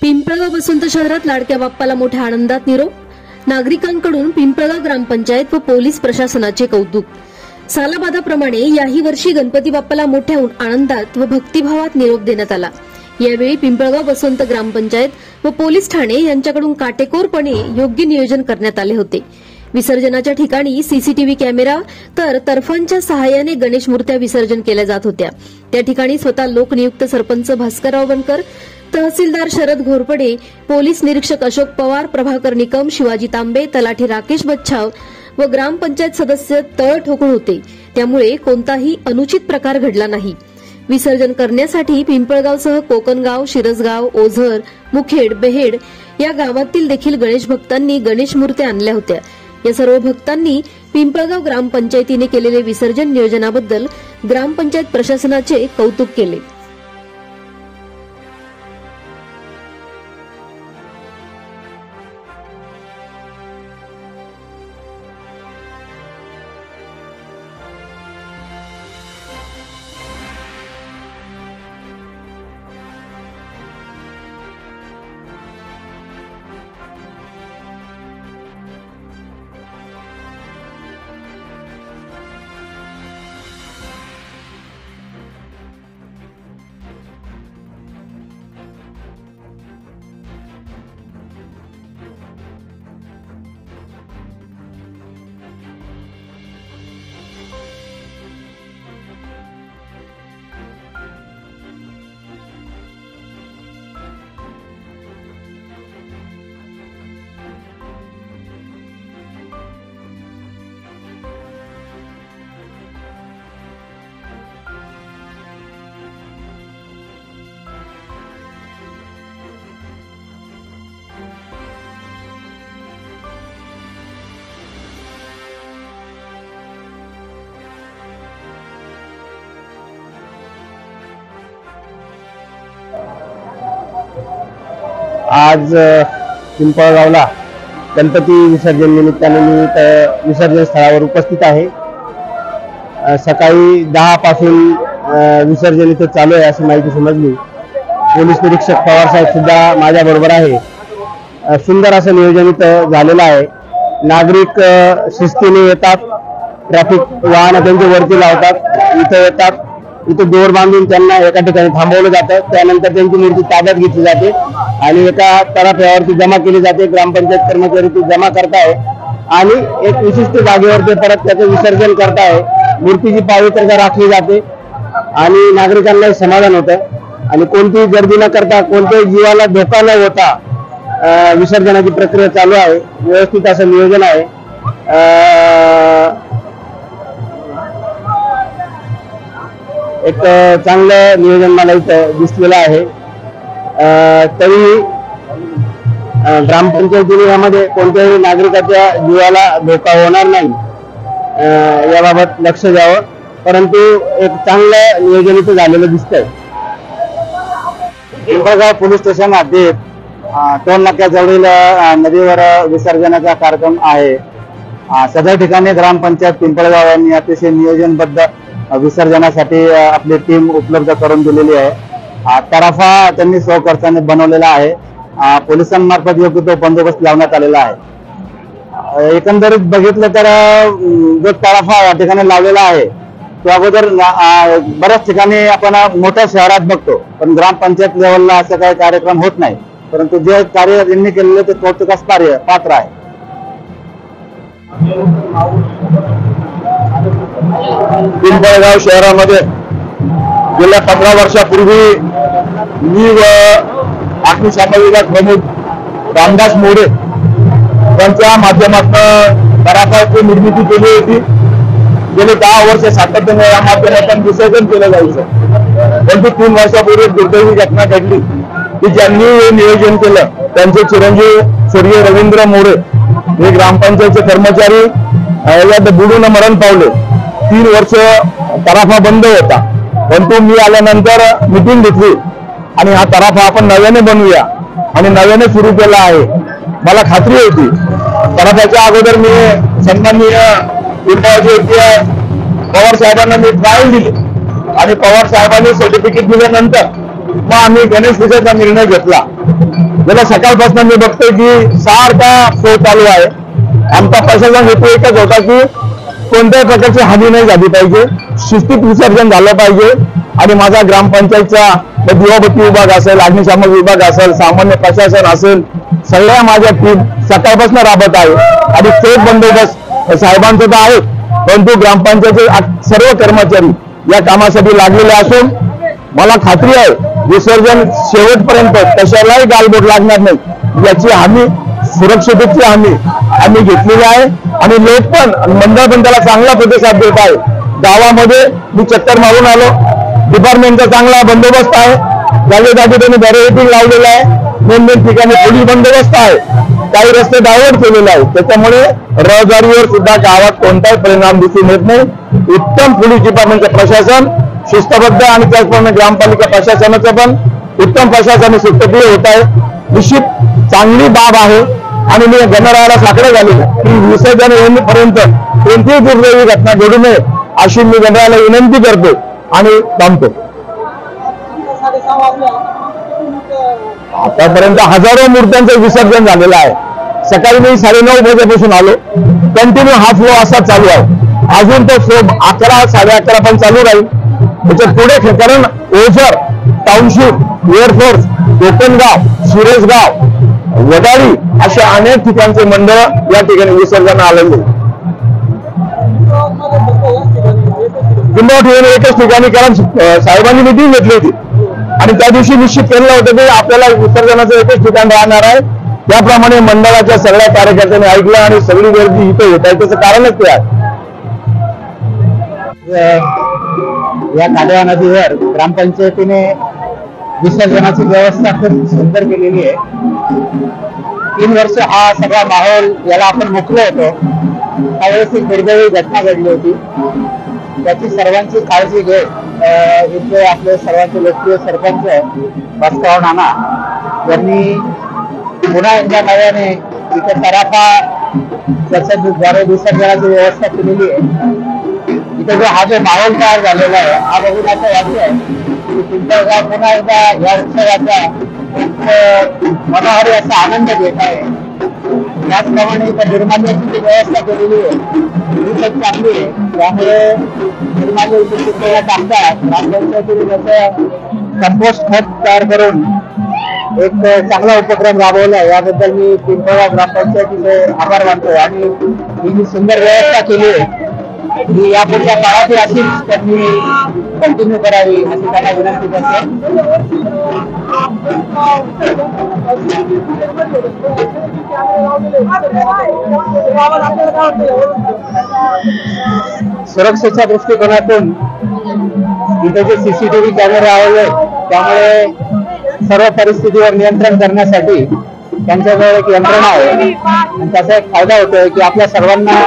पिंपळगाव बसवंत शहरात लाडक्या बाप्पाला मोठ्या आनंदात निरोप. नागरिकांकडून पिंपळगाव ग्रामपंचायत व पोलीस प्रशासनाचे कौतुक. सालाबादाप्रमाणे याही वर्षी गणपती बाप्पाला मोठ्या आनंदात व भक्तिभावात निरोप देण्यात आला. यावेळी पिंपळगाव बसवंत ग्रामपंचायत व पोलीस ठाणे यांच्याकडून काटेकोरपणे योग्य नियोजन करण्यात आले होते. विसर्जनाच्या ठिकाणी सीसीटीव्ही कॅमेरा तर तर्फांच्या सहाय्याने गणेश मूर्त्या विसर्जन केल्या जात होत्या. त्या ठिकाणी स्वतः लोकनियुक्त सरपंच भास्करराव बनकर, तहसीलदार शरद घोरपडे, पोलीस निरीक्षक अशोक पवार, प्रभाकर निकम, शिवाजी तांबे, तलाठी राकेश बच्छाव व ग्रामपंचायत सदस्य तळ ठोकून होते. त्यामुळे कोणताही अनुचित प्रकार घडला नाही. विसर्जन करण्यासाठी पिंपळगावसह कोकणगाव, शिरसगाव, ओझर, मुखेड, बेहेड या गावातील देखील गणेश भक्तांनी गणेश मूर्त्या आणल्या होत्या. या सर्व भक्तांनी पिंपळगाव ग्रामपंचायतीने केलेले विसर्जन नियोजनाबद्दल ग्रामपंचायत प्रशासनाचे कौतुक केले. आज पिंपळगावला गणपती विसर्जन निमित्ताने मी विसर्जन स्थळावर उपस्थित आहे. सकाळी 10 पासून विसर्जन इथे चालू आहे अशी माहिती समजली. पोलीस निरीक्षक पवार साहेब सुद्धा माझ्या बरोबर आहे. सुंदर असं नियोजन इथं झालेलं आहे. नागरिक शिस्तीने येतात, ट्रॅफिक वाहन त्यांच्या वरती लावतात, इथं येतात, इथे दोर बांधून त्यांना एका ठिकाणी थांबवलं जातं. त्यानंतर त्यांची मूर्ती ताब्यात घेतली जाते आणि एका तराफ्यावरती जमा केली जाते. ग्रामपंचायत कर्मचारी ती जमा करताय आणि एक विशिष्ट जागेवर ते परत त्याचं विसर्जन करताय. मूर्तीची पवित्रता राखली जाते आणि नागरिकांना समाधान होतं आणि कोणतीही गर्दी न करता, कोणत्याही जीवाला धोका न होता विसर्जनाची प्रक्रिया चालू आहे. व्यवस्थित असं नियोजन आहे. एक चांगलं नियोजन मला इथं दिसलेलं आहे. तरी ग्रामपंचायतीने यामध्ये कोणत्याही नागरिकाच्या जीवाला धोका होणार नाही याबाबत लक्ष द्यावं. परंतु एक चांगलं नियोजन इथं झालेलं दिसतंय. पिंपळगाव पोलीस स्टेशन हद्दीत टोल नाक्याजवळील नदीवर विसर्जनाचा कार्यक्रम आहे. सदर ठिकाणी ग्रामपंचायत पिंपळगाव यांनी अतिशय नियोजनबद्ध विसर्जनासाठी आपली टीम उपलब्ध करून दिलेली आहे. तराफा त्यांनी स्वखर्चाने बनवलेला आहे. पोलिसांमार्फत योग्य तो बंदोबस्त लावण्यात आलेला आहे. एकंदरीत बघितलं तर जो तराफा या ठिकाणी लावलेला आहे तो अगोदर बऱ्याच ठिकाणी आपण मोठ्या शहरात बघतो, पण ग्रामपंचायत लेवलला असं काही कार्यक्रम होत नाही. परंतु जे कार्य त्यांनी केलेलं ते कौतुकास पात्र आहे. पिंपळगाव शहरामध्ये गेल्या 15 वर्षापूर्वी मी व अग्निशमन विभाग प्रमुख रामदास मोरे यांच्या माध्यमातून तराफाची निर्मिती केली होती. गेले 10 वर्ष सातत्याने या माध्यमातून विसर्जन केलं जायचं. परंतु 3 वर्षापूर्वी दुर्दैवी घटना घडली की ज्यांनी हे नियोजन केलं त्यांचे चिरंजीव स्वर्गीय रवींद्र मोरे हे ग्रामपंचायतचे कर्मचारी यात बुडून मरण पावले. 3 वर्ष तराफा बंद होता. परंतु मी आल्यानंतर मिटिंग घेतली आणि हा तराफा आपण नव्याने बनवूया आणि नव्याने सुरू केला आहे. मला खात्री होती. तराफ्याच्या अगोदर मी सन्माननीय पिंपळगावचे पवार साहेबांना मी ट्रायल दिली आणि पवार साहेबांनी सर्टिफिकेट दिल्यानंतर मग आम्ही गणेश पूजेचा निर्णय घेतला. गेल्या सकाळपासून मी बघतोय की सारखा फ्लो चालू आहे. आमचा प्रशासन हेतू एकच होता की कोणत्याही प्रकारची हानी नाही झाली पाहिजे, शिस्तीत विसर्जन झालं पाहिजे. आणि माझा ग्रामपंचायतचा दिवाबत्ती विभाग असेल, अग्निशामक विभाग असेल, सामान्य प्रशासन असेल, सगळ्या माझ्या टीम सकाळपासून राबत आहे. आणि चोख बंदोबस्त साहेबांचं तर आहे, परंतु ग्रामपंचायतचे सर्व कर्मचारी या कामासाठी लागलेले असून मला खात्री आहे विसर्जन शेवटपर्यंत कशालाही गालबोट लागणार नाही याची हमी, सुरक्षिततेची हमी आम्ही घेतलेली आहे. आणि लोक पण मंडळ पण त्याला चांगला प्रतिसाद देत आहे. गावामध्ये मी चक्कर मारून आलो, डिपार्टमेंटचा चांगला बंदोबस्त आहे, जागोजागी त्यांनी बॅरिकेडिंग लावलेलं आहे, मेन ठिकाणी पोलीस बंदोबस्त आहे, काही रस्ते डायव्हर्ट केलेले आहेत. त्याच्यामुळे रहदारीवर सुद्धा गावात कोणताही परिणाम दिसून येत नाही. उत्तम पोलीस डिपार्टमेंटचं प्रशासन शिस्तबद्ध आणि त्याचप्रमाणे ग्रामपालिका प्रशासनाचं पण उत्तम प्रशासन शिस्तप्रिय होत आहे. निश्चित चांगली बाब आहे. आणि मी गणरायाला साकडं घालेलं की विसर्जन येईपर्यंत कोणतीही दुर्दैवी घटना घडू नये अशी मी गणरायाला विनंती करतो आणि थांबतो. आतापर्यंत हजारो मूर्त्यांचं विसर्जन झालेलं आहे. सकाळी मी 9:30 वाजेपासून आलो, कंटिन्यू हा फ्लो असा चालू आहे. अजून तो फ्लो 11, 11:30 पण चालू राहील. त्याच्या पुढे कारण ओझर, टाउनशिप, एअरफोर्स, कोकणगाव, सुरेशगाव, वडाळी अशा अनेक ठिकाणचे मंडळ या ठिकाणी विसर्जन आलेले. किंवा ठिकाणी एकच ठिकाणी, कारण साहेबांनी मिटिंग घेतली होती आणि त्या दिवशी निश्चित केलं होतं की आपल्याला विसर्जनाचं एकच ठिकाण राहणार आहे. त्याप्रमाणे मंडळाच्या सगळ्या कार्यकर्त्यांनी ऐकलं आणि सगळी गर्दी इथे होत आहे. त्याचं कारणच ते आहे. या कालवा नदीवर ग्रामपंचायतीने विसर्जनाची व्यवस्था खूप सुंदर केलेली आहे. 3 वर्ष हा सगळा माहोल याला आपण मुकलो होतो. त्यावेळेस एक दुर्दैवी घटना घडली होती. त्याची सर्वांची काळजी घेत इथले आपले सर्वांचे लोकप्रिय सरपंच भास्करराव नाना यांनी पुन्हा एकदा नव्याने इथे तराफा द्वारे विसर्जनाची व्यवस्था केलेली आहे. इथे जो हा जो माहोल तयार झालेला आहे हा बघून असं वाटतंय की पिंपळगाव पुन्हा एकदा या उत्सवाचा मनोहारी असा आनंद घेत आहे. त्याचप्रमाणे इथं निर्माल्याची जी व्यवस्था केलेली आहे ही खूप चांगली आहे. त्यामुळे निर्माल्य इथे टाकतात ग्रामपंचायतीने त्याचं कंपोस्ट खत तयार करून एक चांगला उपक्रम राबवला. याबद्दल मी पिंपळगाव ग्रामपंचायतीचे आभार मानतो. आणि ही जी सुंदर व्यवस्था केली आहे ही यापुढच्या काळातही अशीच त्यांनी कंटिन्यू करावी अशी त्यांना विनंती करते. सुरक्षेच्या दृष्टिकोनातून इथे जे CCTV कॅमेरे लावले त्यामुळे सर्व परिस्थितीवर नियंत्रण करण्यासाठी त्यांच्याजवळ एक यंत्रणा आहे. आणि त्याचा एक फायदा होतोय की आपल्या सर्वांना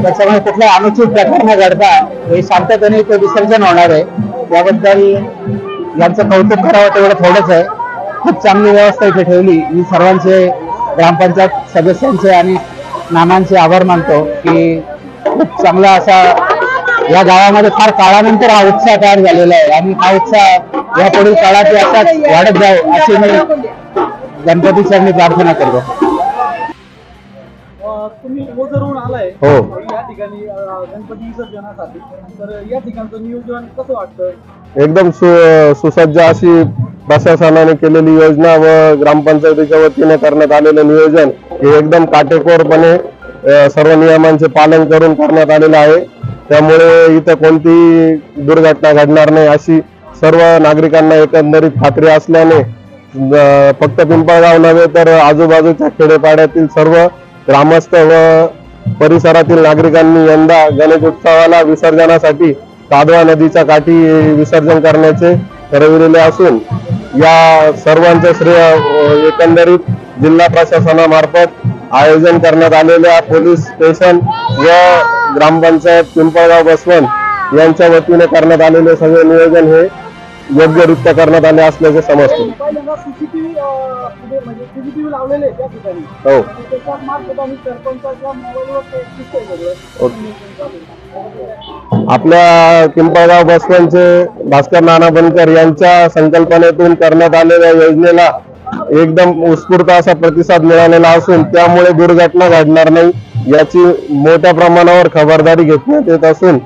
त्याच्यामुळे कुठल्या अनुचित घटना न घडता हे शांततेने ते विसर्जन होणार आहे. याबद्दल यांचं कौतुक करावं तेवढं थोडंच आहे. खूप चांगली व्यवस्था इथे ठेवली. मी सर्वांचे ग्रामपंचायत सदस्यांचे आणि नानांचे आभार मानतो की खूप चांगला असा या गावामध्ये फार काळानंतर हा उत्साह तयार झालेला आहे. आणि हा उत्साह या पुढील काळात असाच वाढत जावं अशी मी गणपती चरणी प्रार्थना करतो. तुम्ही ओझरहून आलाय हो. या ठिकाणी गणपती विसर्जनासाठी, तर या ठिकाणचं नियोजन कसं वाटतं? एकदम सुसज्ज अशी प्रशासनाने केलेली योजना व ग्रामपंचायतीच्या वतीने करण्यात आलेलं नियोजन हे एकदम काटेकोरपणे सर्व नियमांचे पालन करून करण्यात आलेलं आहे. त्यामुळे इथं कोणतीही दुर्घटना घडणार नाही अशी सर्व नागरिकांना एकंदरीत खात्री असल्याने फक्त पिंपळगाव नव्हे तर आजूबाजूच्या खेडेपाड्यातील सर्व ग्रामस्थ व परिसरातील नागरिकांनी यंदा गणेश उत्सवाला विसर्जनासाठी कादवा नदीच्या काठी विसर्जन करण्याचे ठरविलेले असून या सर्वांचे श्रेय एकंदरीत जिल्हा प्रशासनामार्फत आयोजन करण्यात आलेल्या पोलीस स्टेशन व ग्रामपंचायत पिंपळगाव बसवण यांच्या वतीने करण्यात आलेले सगळे नियोजन हे योग्यरित्या करण्यात आले असल्याचे समजते. CCTV लावलेले त्या ठिकाणी. हो. आपल्या पिंपळगाव बसवणचे भास्कर नाना बनकर यांच्या संकल्पनेतून करण्यात आलेल्या योजनेला एकदम उत्स्फूर्त असा प्रतिसाद मिळालेला असून त्यामुळे दुर्घटना घडणार नाही याची मोठ्या प्रमाणावर खबरदारी घेण्यात येत असून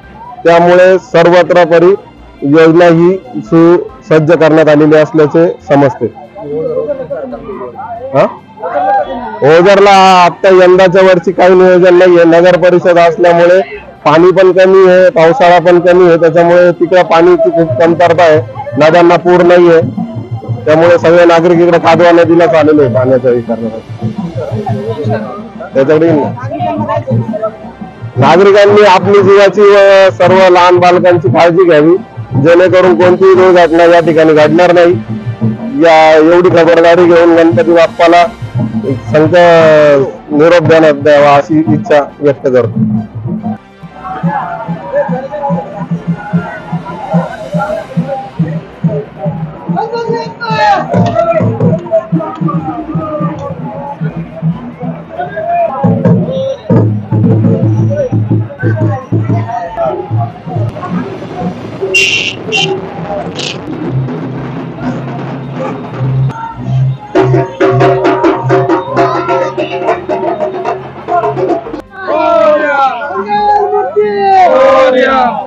त्यामुळे सर्वत्र परी योजना ही सुसज्ज करण्यात आलेली असल्याचे समजते. ओझरला आता यंदाच्या वर्षी काही नियोजन नाहीये. नगर परिषद असल्यामुळे पाणी पण कमी आहे, पावसाळा पण कमी आहे, त्याच्यामुळे तिकडे पाणीची खूप कमतरता आहे. नद्यांना पूर नाहीये, त्यामुळे सगळे नागरिक इकडे कादवा नदीलाच आलेले आहे पाण्याचा विचार त्याच्याकडे. नागरिकांनी आपली जीवाची व सर्व लहान बालकांची काळजी घ्यावी जेणेकरून कोणतीही दुर्घटना या ठिकाणी घडणार नाही. या एवढी खबरदारी घेऊन गणपती बाप्पाला निरोप देण्यात द्यावा अशी इच्छा व्यक्त करतो. Yeah.